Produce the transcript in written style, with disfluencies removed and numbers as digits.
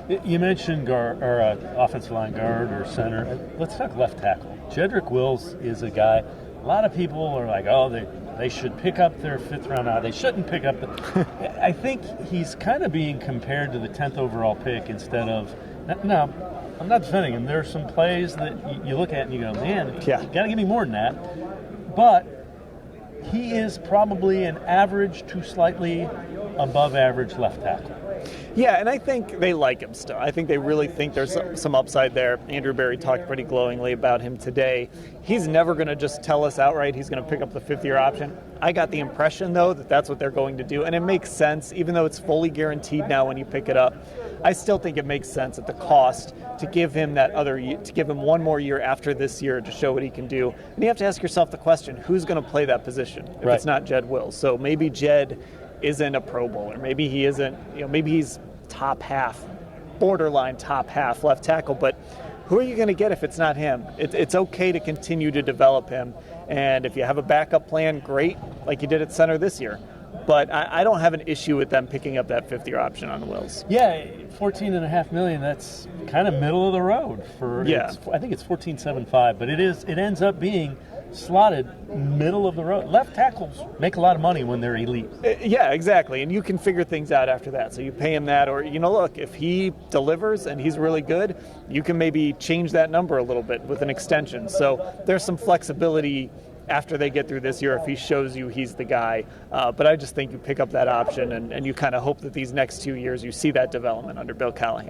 You mentioned offensive line guard or center. Let's talk left tackle. Jedrick Wills is a guy. A lot of people are like, oh, they should pick up their 5th round out. They shouldn't pick up the. I think he's kind of being compared to the 10th overall pick instead of. No, I'm not defending him. There are some plays that you look at and you go, man, you got to give me more than that. But he is probably an average to slightly above average left tackle. Yeah, and I think they like him still. I think they really think there's some upside there. Andrew Berry talked pretty glowingly about him today. He's never going to just tell us outright he's going to pick up the 5th-year option. I got the impression, though, that that's what they're going to do, and it makes sense, even though it's fully guaranteed now when you pick it up. I still think it makes sense at the cost to give him that other year, to give him one more year after this year to show what he can do. And you have to ask yourself the question, who's going to play that position if it's not Jed Wills? So maybe Jed isn't a Pro Bowler. Maybe he isn't, maybe he's top half, borderline top half left tackle, but who are you going to get if it's not him? It's okay to continue to develop him, and if you have a backup plan, great, like you did at center this year. But I don't have an issue with them picking up that 5th-year option on Wills. Yeah, $14.5 million. That's kind of middle of the road for. Yeah. I think it's $14.75, but it ends up being slotted middle of the road. Left tackles make a lot of money when they're elite. Yeah, exactly, and you can figure things out after that. So you pay him that, or look, if he delivers and he's really good, you can maybe change that number a little bit with an extension. So there's some flexibility after they get through this year if he shows you he's the guy. But I just think you pick up that option and you kind of hope that these next 2 years you see that development under Bill Callahan.